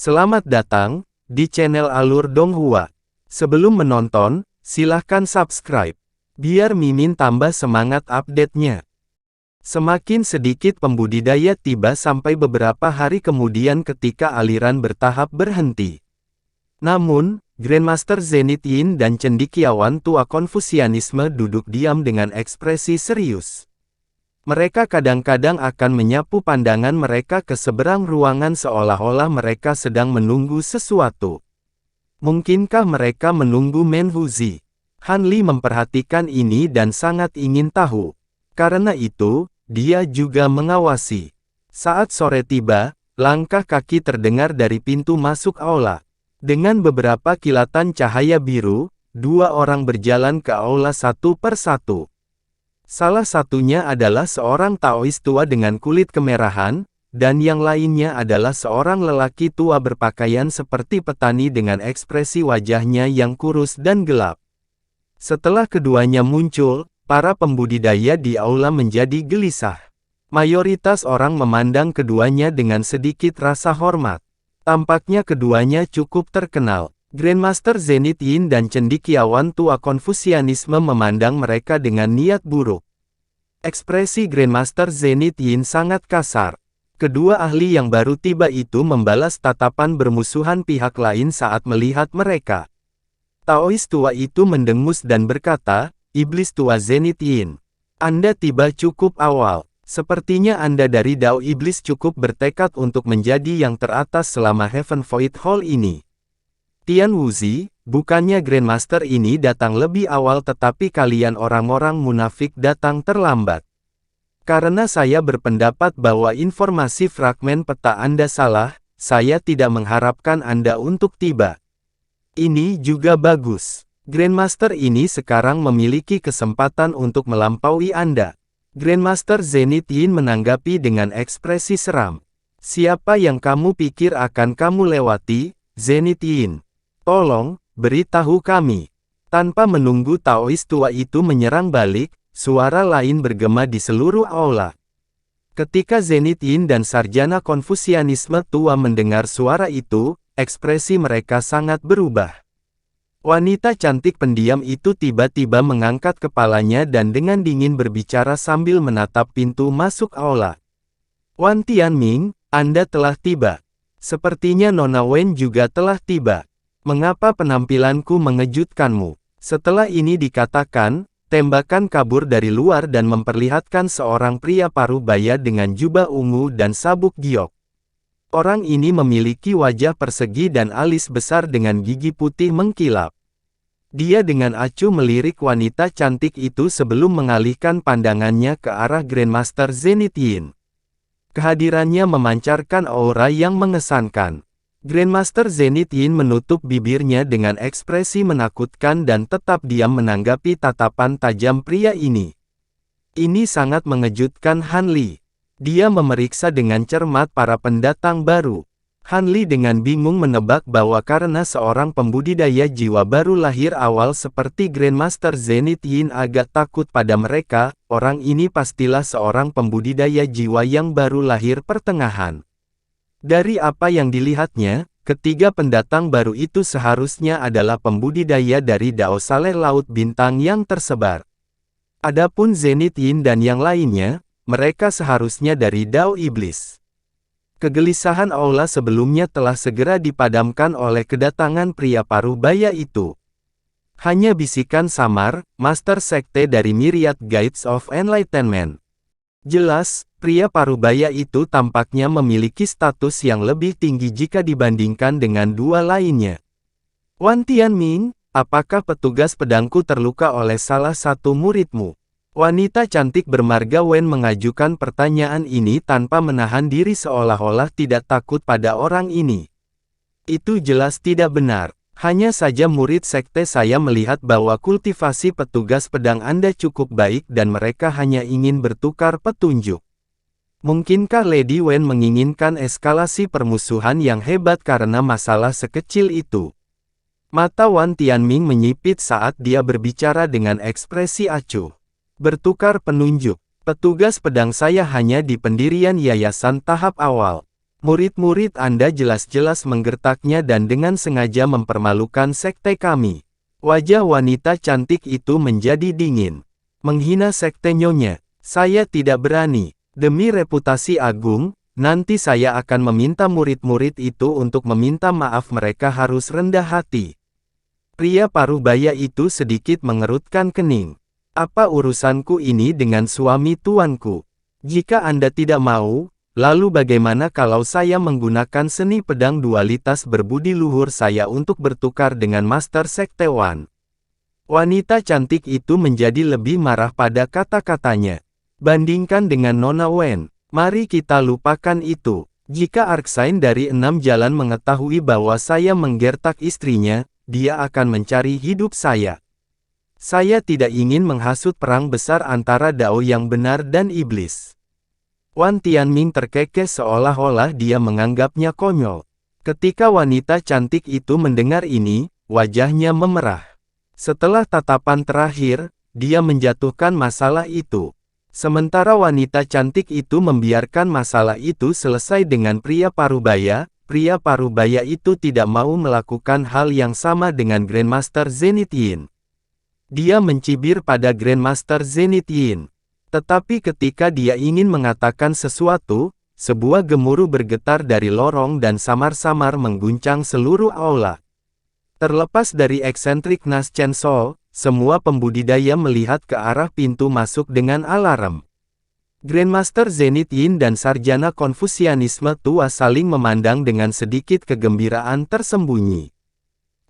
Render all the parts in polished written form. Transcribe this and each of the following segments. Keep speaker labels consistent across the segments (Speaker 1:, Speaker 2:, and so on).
Speaker 1: Selamat datang di channel Alur Donghua. Sebelum menonton, silahkan subscribe, biar Mimin tambah semangat update-nya. Semakin sedikit pembudidaya tiba sampai beberapa hari kemudian ketika aliran bertahap berhenti. Namun, Grandmaster Zenith Yin dan cendekiawan tua Konfusianisme duduk diam dengan ekspresi serius. Mereka kadang-kadang akan menyapu pandangan mereka ke seberang ruangan seolah-olah mereka sedang menunggu sesuatu. Mungkinkah mereka menunggu Menhuzi? Han Li memperhatikan ini dan sangat ingin tahu. Karena itu, dia juga mengawasi. Saat sore tiba, langkah kaki terdengar dari pintu masuk aula. Dengan beberapa kilatan cahaya biru, dua orang berjalan ke aula satu per satu. Salah satunya adalah seorang Taois tua dengan kulit kemerahan, dan yang lainnya adalah seorang lelaki tua berpakaian seperti petani dengan ekspresi wajahnya yang kurus dan gelap. Setelah keduanya muncul, para pembudidaya di aula menjadi gelisah. Mayoritas orang memandang keduanya dengan sedikit rasa hormat. Tampaknya keduanya cukup terkenal. Grandmaster Zenith Yin dan cendekiawan tua Konfusianisme memandang mereka dengan niat buruk. Ekspresi Grandmaster Zenith Yin sangat kasar. Kedua ahli yang baru tiba itu membalas tatapan bermusuhan pihak lain saat melihat mereka. Taois tua itu mendengus dan berkata, "Iblis tua Zenith Yin, Anda tiba cukup awal. Sepertinya Anda dari Dao Iblis cukup bertekad untuk menjadi yang teratas selama Heaven Void Hall ini. Tian Wuzi, bukannya Grandmaster ini datang lebih awal tetapi kalian orang-orang munafik datang terlambat. Karena saya berpendapat bahwa informasi fragmen peta Anda salah, saya tidak mengharapkan Anda untuk tiba. Ini juga bagus. Grandmaster ini sekarang memiliki kesempatan untuk melampaui Anda." Grandmaster Zenith Yin menanggapi dengan ekspresi seram. "Siapa yang kamu pikir akan kamu lewati, Zenith Yin? Tolong, beritahu kami." Tanpa menunggu Taois tua itu menyerang balik, suara lain bergema di seluruh aula. Ketika Zenith Yin dan sarjana Konfusianisme tua mendengar suara itu, ekspresi mereka sangat berubah. Wanita cantik pendiam itu tiba-tiba mengangkat kepalanya dan dengan dingin berbicara sambil menatap pintu masuk aula. "Wan Tianming, Anda telah tiba. Sepertinya Nona Wen juga telah tiba. Mengapa penampilanku mengejutkanmu?" Setelah ini dikatakan, tembakan kabur dari luar dan memperlihatkan seorang pria parubaya dengan jubah ungu dan sabuk giok. Orang ini memiliki wajah persegi dan alis besar dengan gigi putih mengkilap. Dia dengan acuh melirik wanita cantik itu sebelum mengalihkan pandangannya ke arah Grandmaster Zenith Yin. Kehadirannya memancarkan aura yang mengesankan. Grandmaster Zenith Yin menutup bibirnya dengan ekspresi menakutkan dan tetap diam menanggapi tatapan tajam pria ini. Ini sangat mengejutkan Han Li. Dia memeriksa dengan cermat para pendatang baru. Han Li dengan bingung menebak bahwa karena seorang pembudidaya jiwa baru lahir awal seperti Grandmaster Zenith Yin agak takut pada mereka, orang ini pastilah seorang pembudidaya jiwa yang baru lahir pertengahan. Dari apa yang dilihatnya, ketiga pendatang baru itu seharusnya adalah pembudidaya dari Dao Saleh Laut Bintang yang tersebar. Adapun Zenith Yin dan yang lainnya, mereka seharusnya dari Dao Iblis. Kegelisahan aula sebelumnya telah segera dipadamkan oleh kedatangan pria parubaya itu. Hanya bisikan samar, Master Sekte dari Myriad Guides of Enlightenment. Jelas, pria parubaya itu tampaknya memiliki status yang lebih tinggi jika dibandingkan dengan dua lainnya. "Wan Tianming, apakah petugas pedangku terluka oleh salah satu muridmu?" Wanita cantik bermarga Wen mengajukan pertanyaan ini tanpa menahan diri seolah-olah tidak takut pada orang ini. "Itu jelas tidak benar. Hanya saja murid sekte saya melihat bahwa kultivasi petugas pedang Anda cukup baik dan mereka hanya ingin bertukar petunjuk. Mungkinkah Lady Wen menginginkan eskalasi permusuhan yang hebat karena masalah sekecil itu?" Mata Wan Tianming menyipit saat dia berbicara dengan ekspresi acuh. "Bertukar penunjuk. Petugas pedang saya hanya di pendirian yayasan tahap awal. Murid-murid Anda jelas-jelas menggertaknya dan dengan sengaja mempermalukan sekte kami. Wajah wanita cantik itu menjadi dingin. Menghina sekte Nyonya. Saya tidak berani. Demi reputasi agung, nanti saya akan meminta murid-murid itu untuk meminta maaf. Mereka harus rendah hati. Pria parubaya itu sedikit mengerutkan kening. Apa urusanku ini dengan suami tuanku? Jika Anda tidak mau, lalu bagaimana kalau saya menggunakan seni pedang dualitas berbudi luhur saya untuk bertukar dengan Master Sekte Wan? Wanita cantik itu menjadi lebih marah pada kata-katanya. Bandingkan dengan Nona Wen, mari kita lupakan itu. Jika Arksain dari 6 jalan mengetahui bahwa saya menggertak istrinya, dia akan mencari hidup saya. Saya tidak ingin menghasut perang besar antara Dao yang benar dan iblis. Wan Tianming terkekeh seolah-olah dia menganggapnya konyol. Ketika wanita cantik itu mendengar ini, wajahnya memerah. Setelah tatapan terakhir, dia menjatuhkan masalah itu. Sementara wanita cantik itu membiarkan masalah itu selesai dengan pria parubaya itu tidak mau melakukan hal yang sama dengan Grandmaster Zenith Yin. Dia mencibir pada Grandmaster Zenith Yin. Tetapi ketika dia ingin mengatakan sesuatu, sebuah gemuruh bergetar dari lorong dan samar-samar mengguncang seluruh aula. Terlepas dari eksentrik Nas Chen Sol, semua pembudidaya melihat ke arah pintu masuk dengan alarm. Grandmaster Zenith Yin dan sarjana Konfusianisme tua saling memandang dengan sedikit kegembiraan tersembunyi.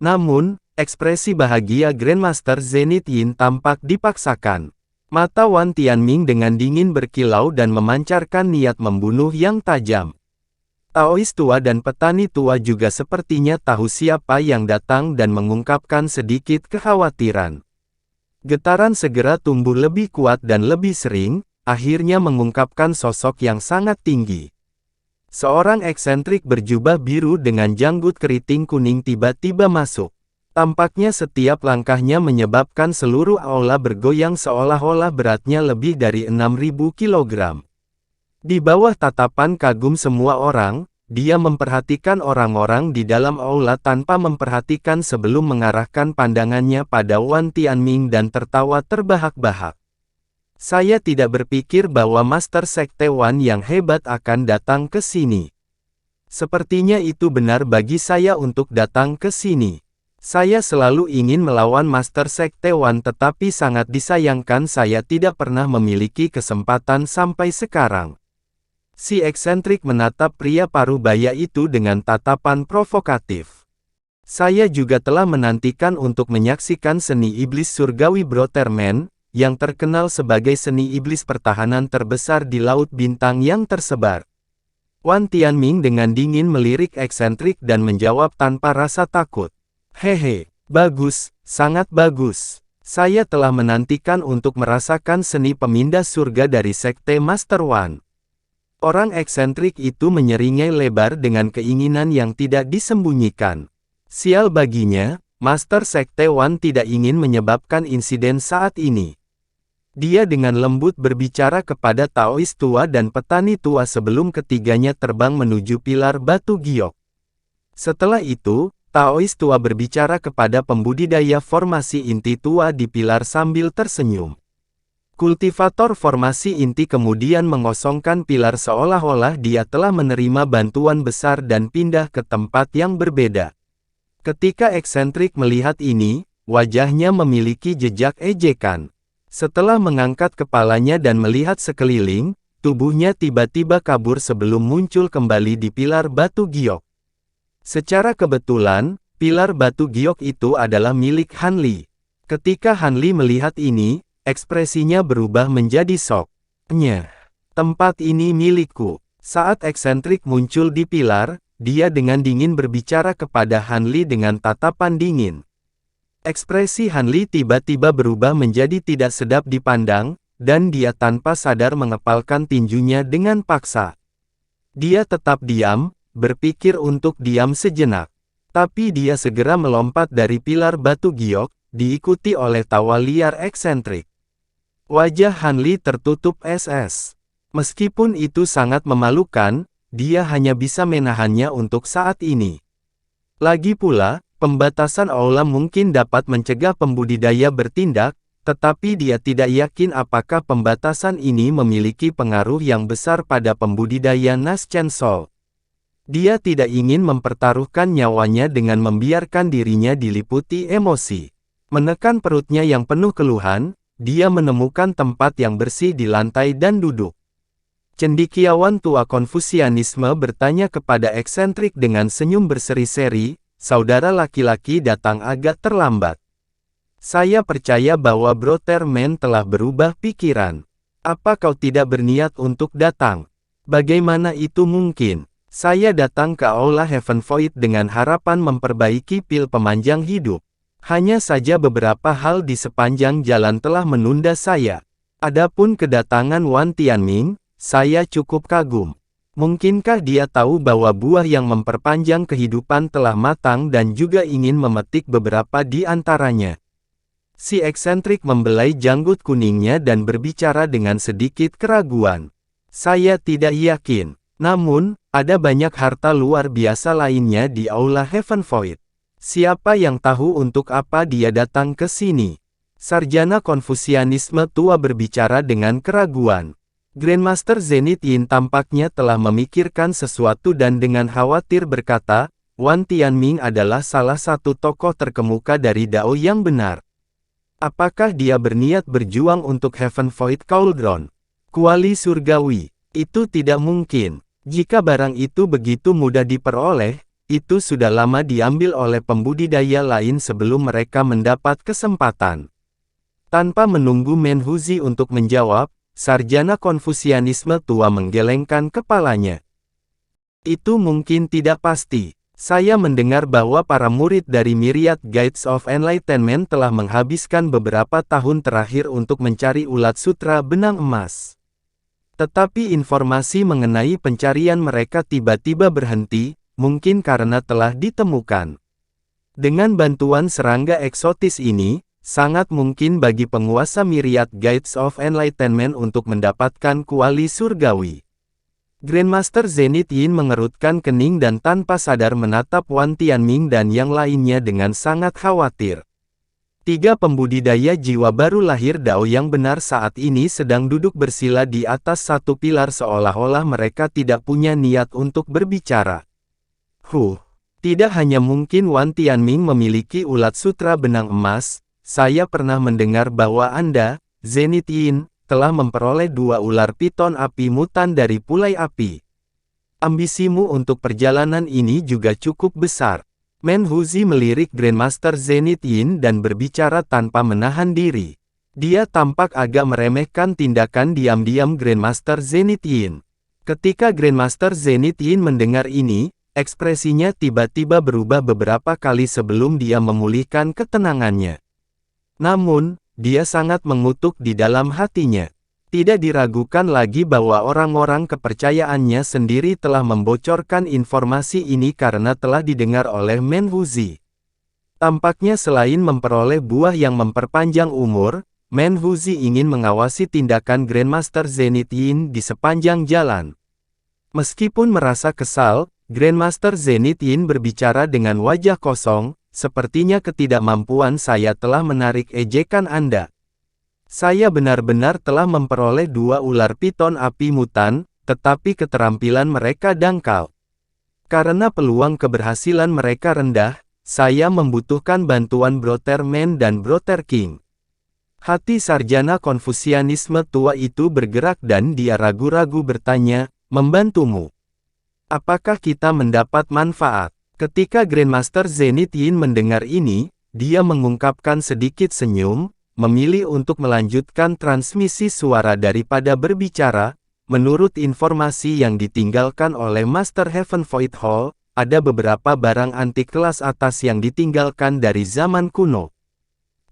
Speaker 1: Namun, ekspresi bahagia Grandmaster Zenith Yin tampak dipaksakan. Mata Wan Tianming dengan dingin berkilau dan memancarkan niat membunuh yang tajam. Taois tua dan petani tua juga sepertinya tahu siapa yang datang dan mengungkapkan sedikit kekhawatiran. Getaran segera tumbuh lebih kuat dan lebih sering, akhirnya mengungkapkan sosok yang sangat tinggi. Seorang eksentrik berjubah biru dengan janggut keriting kuning tiba-tiba masuk. Tampaknya setiap langkahnya menyebabkan seluruh aula bergoyang seolah-olah beratnya lebih dari 6.000 kilogram. Di bawah tatapan kagum semua orang, dia memperhatikan orang-orang di dalam aula tanpa memperhatikan sebelum mengarahkan pandangannya pada Wan Tianming dan tertawa terbahak-bahak. Saya tidak berpikir bahwa Master Sekte Wan yang hebat akan datang ke sini. Sepertinya itu benar bagi saya untuk datang ke sini. Saya selalu ingin melawan Master Sekte Wan tetapi sangat disayangkan saya tidak pernah memiliki kesempatan sampai sekarang. Si eksentrik menatap pria parubaya itu dengan tatapan provokatif. Saya juga telah menantikan untuk menyaksikan seni iblis surgawi Brotherman, yang terkenal sebagai seni iblis pertahanan terbesar di Laut Bintang yang tersebar. Wan Tianming dengan dingin melirik eksentrik dan menjawab tanpa rasa takut. Hehe, bagus, sangat bagus. Saya telah menantikan untuk merasakan seni pemindah surga dari Sekte Master Wan. Orang eksentrik itu menyeringai lebar dengan keinginan yang tidak disembunyikan. Sial baginya, Master Sekte Wan tidak ingin menyebabkan insiden saat ini. Dia dengan lembut berbicara kepada Taois tua dan petani tua sebelum ketiganya terbang menuju pilar batu giok. Setelah itu, Taois tua berbicara kepada pembudidaya formasi inti tua di pilar sambil tersenyum. Kultivator formasi inti kemudian mengosongkan pilar seolah-olah dia telah menerima bantuan besar dan pindah ke tempat yang berbeda. Ketika eksentrik melihat ini, wajahnya memiliki jejak ejekan. Setelah mengangkat kepalanya dan melihat sekeliling, tubuhnya tiba-tiba kabur sebelum muncul kembali di pilar batu giok. Secara kebetulan, pilar batu giok itu adalah milik Han Li. Ketika Han Li melihat ini, ekspresinya berubah menjadi shock. Tempat ini milikku. Saat eksentrik muncul di pilar, dia dengan dingin berbicara kepada Han Li dengan tatapan dingin. Ekspresi Han Li tiba-tiba berubah menjadi tidak sedap dipandang, dan dia tanpa sadar mengepalkan tinjunya dengan paksa. Dia tetap diam, berpikir untuk diam sejenak. Tapi dia segera melompat dari pilar batu giok, diikuti oleh tawa liar eksentrik. Wajah Han Li tertutup SS. Meskipun itu sangat memalukan, dia hanya bisa menahannya untuk saat ini. Lagi pula, pembatasan aula mungkin dapat mencegah pembudidaya bertindak, tetapi dia tidak yakin apakah pembatasan ini memiliki pengaruh yang besar pada pembudidaya Nas Chancellor. Dia tidak ingin mempertaruhkan nyawanya dengan membiarkan dirinya diliputi emosi. Menekan perutnya yang penuh keluhan, dia menemukan tempat yang bersih di lantai dan duduk. Cendekiawan tua Konfusianisme bertanya kepada eksentrik dengan senyum berseri-seri, "Saudara laki-laki datang agak terlambat. Saya percaya bahwa Brotherman telah berubah pikiran. Apa kau tidak berniat untuk datang? Bagaimana itu mungkin? Saya datang ke Aula Heavenvoid dengan harapan memperbaiki pil pemanjang hidup. Hanya saja beberapa hal di sepanjang jalan telah menunda saya. Adapun kedatangan Wan Tianming, saya cukup kagum. Mungkinkah dia tahu bahwa buah yang memperpanjang kehidupan telah matang dan juga ingin memetik beberapa di antaranya?" Si eksentrik membelai janggut kuningnya dan berbicara dengan sedikit keraguan. "Saya tidak yakin. Namun, ada banyak harta luar biasa lainnya di Aula Heavenvoid. Siapa yang tahu untuk apa dia datang ke sini?" Sarjana Konfusianisme tua berbicara dengan keraguan. Grandmaster Zenith Yin tampaknya telah memikirkan sesuatu dan dengan khawatir berkata, "Wan Tianming adalah salah satu tokoh terkemuka dari Dao yang benar. Apakah dia berniat berjuang untuk Heavenvoid Cauldron? Kuali surgawi? Itu tidak mungkin. Jika barang itu begitu mudah diperoleh, itu sudah lama diambil oleh pembudidaya lain sebelum mereka mendapat kesempatan." Tanpa menunggu Menhuzi untuk menjawab, sarjana Konfusianisme tua menggelengkan kepalanya. "Itu mungkin tidak pasti. Saya mendengar bahwa para murid dari Myriad Guides of Enlightenment telah menghabiskan beberapa tahun terakhir untuk mencari ulat sutra benang emas. Tetapi informasi mengenai pencarian mereka tiba-tiba berhenti, mungkin karena telah ditemukan. Dengan bantuan serangga eksotis ini, sangat mungkin bagi penguasa Myriad Guides of Enlightenment untuk mendapatkan kuali surgawi." Grandmaster Zenith Yin mengerutkan kening dan tanpa sadar menatap Wan Tianming dan yang lainnya dengan sangat khawatir. Tiga pembudidaya jiwa baru lahir Dao yang benar saat ini sedang duduk bersila di atas satu pilar seolah-olah mereka tidak punya niat untuk berbicara. Tidak hanya mungkin Wan Tianming memiliki ulat sutra benang emas, saya pernah mendengar bahwa Anda, Zenith Yin, telah memperoleh 2 ular piton api mutan dari Pulai Api. Ambisimu untuk perjalanan ini juga cukup besar. Menhuzi melirik Grandmaster Zenith Yin dan berbicara tanpa menahan diri. Dia tampak agak meremehkan tindakan diam-diam Grandmaster Zenith Yin. Ketika Grandmaster Zenith Yin mendengar ini, ekspresinya tiba-tiba berubah beberapa kali sebelum dia memulihkan ketenangannya. Namun, dia sangat mengutuk di dalam hatinya. Tidak diragukan lagi bahwa orang-orang kepercayaannya sendiri telah membocorkan informasi ini karena telah didengar oleh Menhuzi. Tampaknya selain memperoleh buah yang memperpanjang umur, Menhuzi ingin mengawasi tindakan Grandmaster Zenith Yin di sepanjang jalan. Meskipun merasa kesal, Grandmaster Zenith Yin berbicara dengan wajah kosong, "Sepertinya ketidakmampuan saya telah menarik ejekan Anda. Saya benar-benar telah memperoleh 2 ular piton api mutan, tetapi keterampilan mereka dangkal. Karena peluang keberhasilan mereka rendah, saya membutuhkan bantuan Brotherman dan Brother King." Hati sarjana Konfusianisme tua itu bergerak dan dia ragu-ragu bertanya, "Membantumu? Apakah kita mendapat manfaat?" Ketika Grandmaster Zenith Yin mendengar ini, dia mengungkapkan sedikit senyum, memilih untuk melanjutkan transmisi suara daripada berbicara. "Menurut informasi yang ditinggalkan oleh Master Heavenvoid Hall, ada beberapa barang antik kelas atas yang ditinggalkan dari zaman kuno.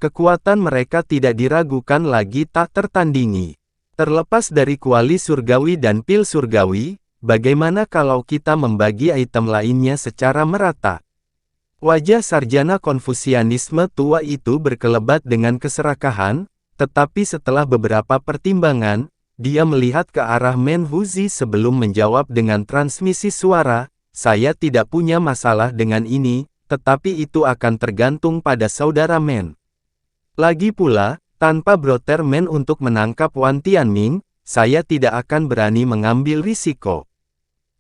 Speaker 1: Kekuatan mereka tidak diragukan lagi tak tertandingi. Terlepas dari kuali surgawi dan pil surgawi, bagaimana kalau kita membagi item lainnya secara merata?" Wajah sarjana Konfusianisme tua itu berkelebat dengan keserakahan, tetapi setelah beberapa pertimbangan, dia melihat ke arah Menhuzi sebelum menjawab dengan transmisi suara, saya tidak punya masalah dengan ini, tetapi itu akan tergantung pada saudara Men. Lagi pula, tanpa Brother Men untuk menangkap Wan Tianming, saya tidak akan berani mengambil risiko.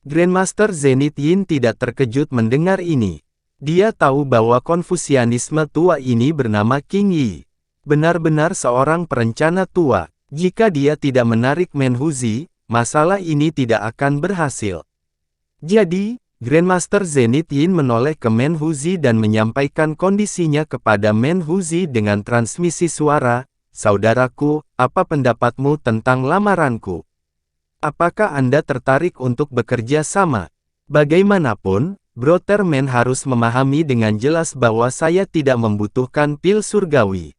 Speaker 1: Grandmaster Zenith Yin tidak terkejut mendengar ini. Dia tahu bahwa Konfusianisme tua ini bernama King Yi. Benar-benar seorang perencana tua. Jika dia tidak menarik Menhuzi, masalah ini tidak akan berhasil. Jadi, Grandmaster Zenith Yin menoleh ke Menhuzi dan menyampaikan kondisinya kepada Menhuzi dengan transmisi suara, "Saudaraku, apa pendapatmu tentang lamaranku? Apakah Anda tertarik untuk bekerja sama?" Bagaimanapun, Brother Men harus memahami dengan jelas bahwa saya tidak membutuhkan pil surgawi.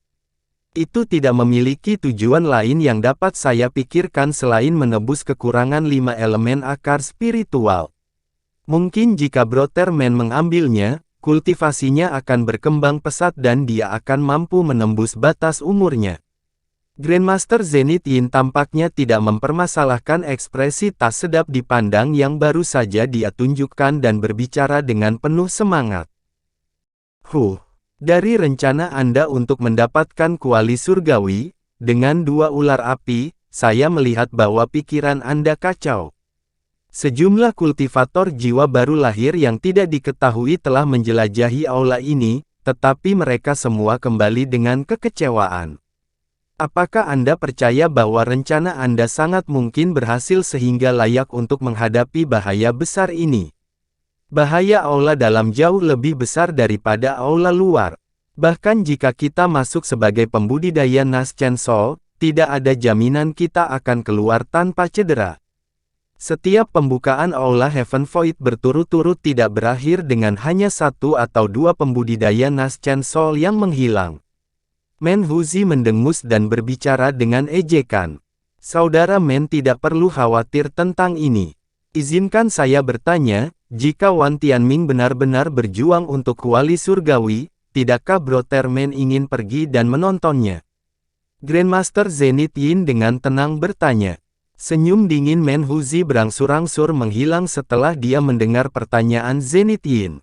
Speaker 1: Itu tidak memiliki tujuan lain yang dapat saya pikirkan selain menebus kekurangan 5 elemen akar spiritual. Mungkin jika Brother Men mengambilnya, kultivasinya akan berkembang pesat dan dia akan mampu menembus batas umurnya. Grandmaster Zenith Yin tampaknya tidak mempermasalahkan ekspresi tak sedap dipandang yang baru saja dia tunjukkan dan berbicara dengan penuh semangat. Dari rencana Anda untuk mendapatkan kuali surgawi, dengan 2 ular api, saya melihat bahwa pikiran Anda kacau. Sejumlah kultivator jiwa baru lahir yang tidak diketahui telah menjelajahi aula ini, tetapi mereka semua kembali dengan kekecewaan. Apakah Anda percaya bahwa rencana Anda sangat mungkin berhasil sehingga layak untuk menghadapi bahaya besar ini? Bahaya aula dalam jauh lebih besar daripada aula luar. Bahkan jika kita masuk sebagai pembudidaya Nas Chancel, tidak ada jaminan kita akan keluar tanpa cedera. Setiap pembukaan aula Heaven Void berturut-turut tidak berakhir dengan hanya 1 atau 2 pembudidaya Nas Chancel yang menghilang. Menhuzi mendengus dan berbicara dengan ejekan. Saudara Men tidak perlu khawatir tentang ini. Izinkan saya bertanya, jika Wan Tianming benar-benar berjuang untuk kuali surgawi, tidakkah Brother Men ingin pergi dan menontonnya? Grandmaster Zenith Yin dengan tenang bertanya. Senyum dingin Menhuzi berangsur-angsur menghilang setelah dia mendengar pertanyaan Zenith Yin.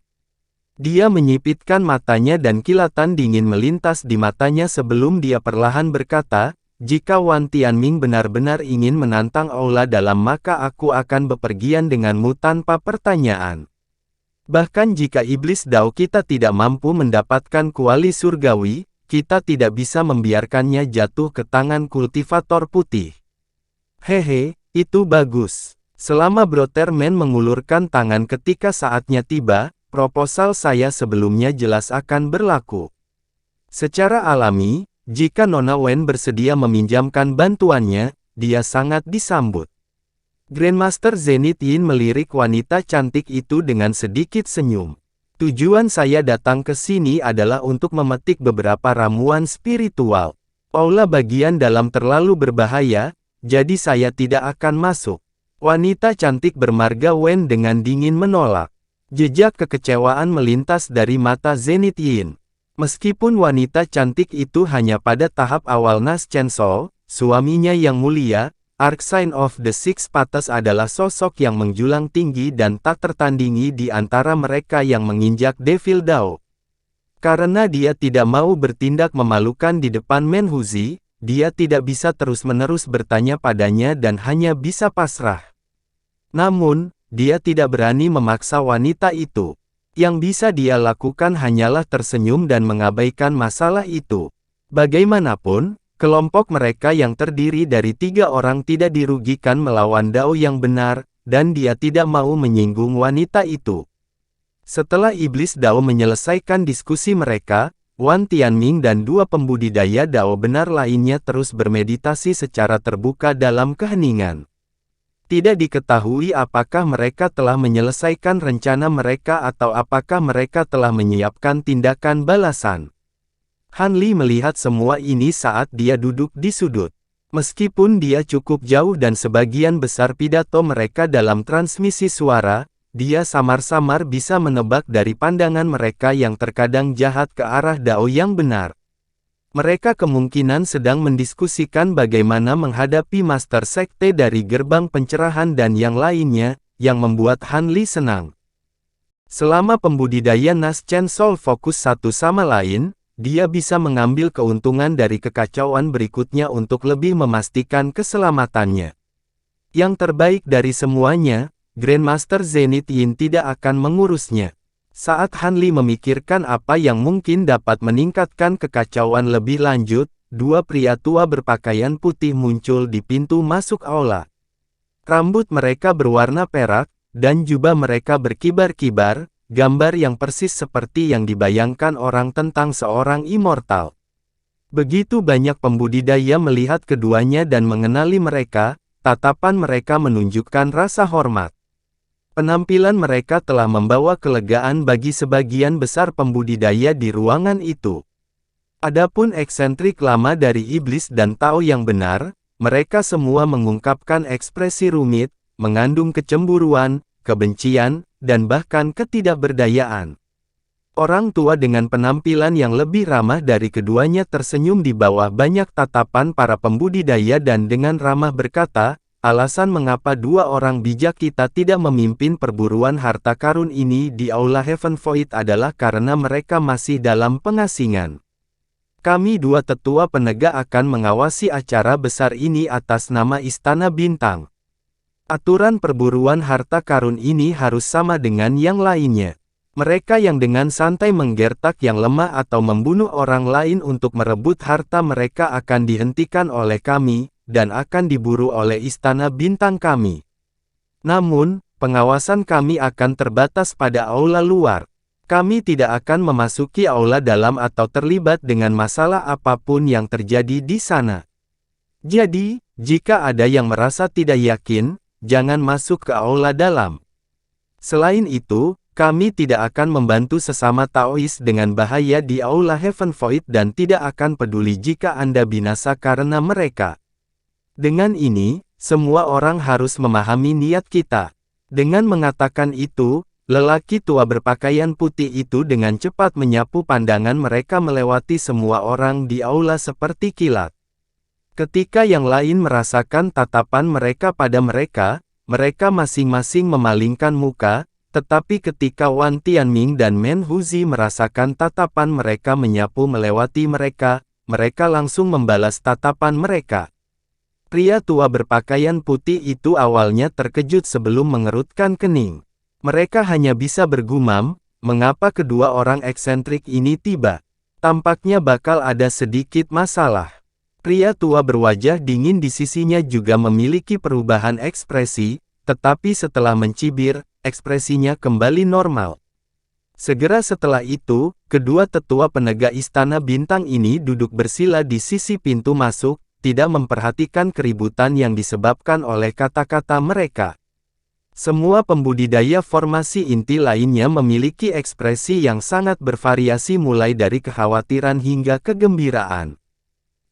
Speaker 1: Dia menyipitkan matanya dan kilatan dingin melintas di matanya sebelum dia perlahan berkata, "Jika Wan Tianming benar-benar ingin menantang aula dalam maka aku akan bepergian denganmu tanpa pertanyaan. Bahkan jika iblis Dao kita tidak mampu mendapatkan kuali surgawi, kita tidak bisa membiarkannya jatuh ke tangan kultivator putih." Hehe, itu bagus. Selama Brother Men mengulurkan tangan ketika saatnya tiba, proposal saya sebelumnya jelas akan berlaku. Secara alami, jika Nona Wen bersedia meminjamkan bantuannya, dia sangat disambut. Grandmaster Zenith Yin melirik wanita cantik itu dengan sedikit senyum. Tujuan saya datang ke sini adalah untuk memetik beberapa ramuan spiritual. Aula bagian dalam terlalu berbahaya, jadi saya tidak akan masuk. Wanita cantik bermarga Wen dengan dingin menolak. Jejak kekecewaan melintas dari mata Zenith Yin. Meskipun wanita cantik itu hanya pada tahap awal Nas Chancel, suaminya yang mulia, Archsign of the Six Paths adalah sosok yang menjulang tinggi dan tak tertandingi di antara mereka yang menginjak Devil Dao. Karena dia tidak mau bertindak memalukan di depan Menhuzi, dia tidak bisa terus-menerus bertanya padanya dan hanya bisa pasrah. Namun, dia tidak berani memaksa wanita itu. Yang bisa dia lakukan hanyalah tersenyum dan mengabaikan masalah itu. Bagaimanapun, kelompok mereka yang terdiri dari 3 orang tidak dirugikan melawan Dao yang benar, dan dia tidak mau menyinggung wanita itu. Setelah iblis Dao menyelesaikan diskusi mereka, Wan Tianming dan 2 pembudidaya Dao benar lainnya terus bermeditasi secara terbuka dalam keheningan. Tidak diketahui apakah mereka telah menyelesaikan rencana mereka atau apakah mereka telah menyiapkan tindakan balasan. Han Li melihat semua ini saat dia duduk di sudut. Meskipun dia cukup jauh dan sebagian besar pidato mereka dalam transmisi suara, dia samar-samar bisa menebak dari pandangan mereka yang terkadang jahat ke arah Dao yang benar. Mereka kemungkinan sedang mendiskusikan bagaimana menghadapi Master Sekte dari Gerbang Pencerahan dan yang lainnya, yang membuat Han Li senang. Selama pembudidaya Nas Chen Sol fokus satu sama lain, dia bisa mengambil keuntungan dari kekacauan berikutnya untuk lebih memastikan keselamatannya. Yang terbaik dari semuanya, Grandmaster Zenith Yin tidak akan mengurusnya. Saat Han Li memikirkan apa yang mungkin dapat meningkatkan kekacauan lebih lanjut, dua pria tua berpakaian putih muncul di pintu masuk aula. Rambut mereka berwarna perak, dan jubah mereka berkibar-kibar, gambar yang persis seperti yang dibayangkan orang tentang seorang immortal. Begitu banyak pembudidaya melihat keduanya dan mengenali mereka, tatapan mereka menunjukkan rasa hormat. Penampilan mereka telah membawa kelegaan bagi sebagian besar pembudidaya di ruangan itu. Adapun eksentrik lama dari iblis dan Tao yang benar, mereka semua mengungkapkan ekspresi rumit, mengandung kecemburuan, kebencian, dan bahkan ketidakberdayaan. Orang tua dengan penampilan yang lebih ramah dari keduanya tersenyum di bawah banyak tatapan para pembudidaya dan dengan ramah berkata, alasan mengapa dua orang bijak kita tidak memimpin perburuan harta karun ini di Aula Heaven Void adalah karena mereka masih dalam pengasingan. Kami dua tetua penegak akan mengawasi acara besar ini atas nama Istana Bintang. Aturan perburuan harta karun ini harus sama dengan yang lainnya. Mereka yang dengan santai menggertak yang lemah atau membunuh orang lain untuk merebut harta mereka akan dihentikan oleh kami, dan akan diburu oleh Istana Bintang kami. Namun, pengawasan kami akan terbatas pada aula luar. Kami tidak akan memasuki aula dalam atau terlibat dengan masalah apapun yang terjadi di sana. Jadi, jika ada yang merasa tidak yakin, jangan masuk ke aula dalam. Selain itu, kami tidak akan membantu sesama Taois dengan bahaya di aula Heaven Void dan tidak akan peduli jika Anda binasa karena mereka. Dengan ini, semua orang harus memahami niat kita. Dengan mengatakan itu, lelaki tua berpakaian putih itu dengan cepat menyapu pandangan mereka melewati semua orang di aula seperti kilat. Ketika yang lain merasakan tatapan mereka pada mereka, mereka masing-masing memalingkan muka, tetapi ketika Wan Tianming dan Men Huzi merasakan tatapan mereka menyapu melewati mereka, mereka langsung membalas tatapan mereka. Pria tua berpakaian putih itu awalnya terkejut sebelum mengerutkan kening. Mereka hanya bisa bergumam, mengapa kedua orang eksentrik ini tiba. Tampaknya bakal ada sedikit masalah. Pria tua berwajah dingin di sisinya juga memiliki perubahan ekspresi, tetapi setelah mencibir, ekspresinya kembali normal. Segera setelah itu, kedua tetua penegak Istana Bintang ini duduk bersila di sisi pintu masuk, tidak memperhatikan keributan yang disebabkan oleh kata-kata mereka. Semua pembudidaya formasi inti lainnya memiliki ekspresi yang sangat bervariasi mulai dari kekhawatiran hingga kegembiraan.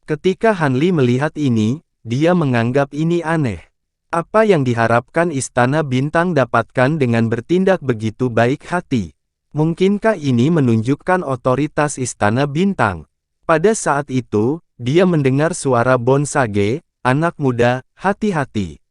Speaker 1: Ketika Han Li melihat ini, dia menganggap ini aneh. Apa yang diharapkan Istana Bintang dapatkan dengan bertindak begitu baik hati? Mungkinkah ini menunjukkan otoritas Istana Bintang? Pada saat itu, dia mendengar suara Bon Sage, anak muda, hati-hati.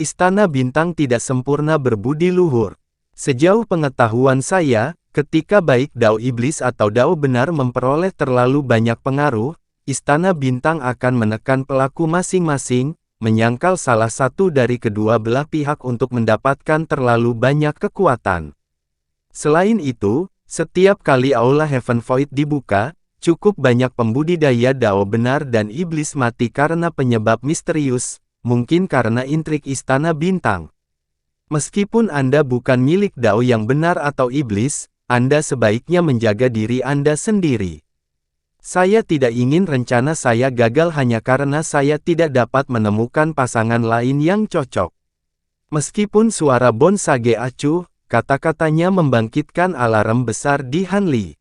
Speaker 1: Istana Bintang tidak sempurna berbudi luhur. Sejauh pengetahuan saya, ketika baik Dao Iblis atau Dao benar memperoleh terlalu banyak pengaruh, Istana Bintang akan menekan pelaku masing-masing, menyangkal salah satu dari kedua belah pihak untuk mendapatkan terlalu banyak kekuatan. Selain itu, setiap kali Aula Heaven Void dibuka, cukup banyak pembudidaya Dao benar dan iblis mati karena penyebab misterius, mungkin karena intrik Istana Bintang. Meskipun Anda bukan milik Dao yang benar atau iblis, Anda sebaiknya menjaga diri Anda sendiri. Saya tidak ingin rencana saya gagal hanya karena saya tidak dapat menemukan pasangan lain yang cocok. Meskipun suara Bon Sage acuh, kata-katanya membangkitkan alarm besar di Han Li.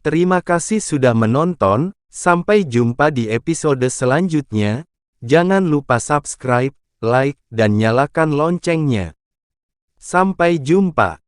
Speaker 1: Terima kasih sudah menonton, sampai jumpa di episode selanjutnya. Jangan lupa subscribe, like, dan nyalakan loncengnya. Sampai jumpa.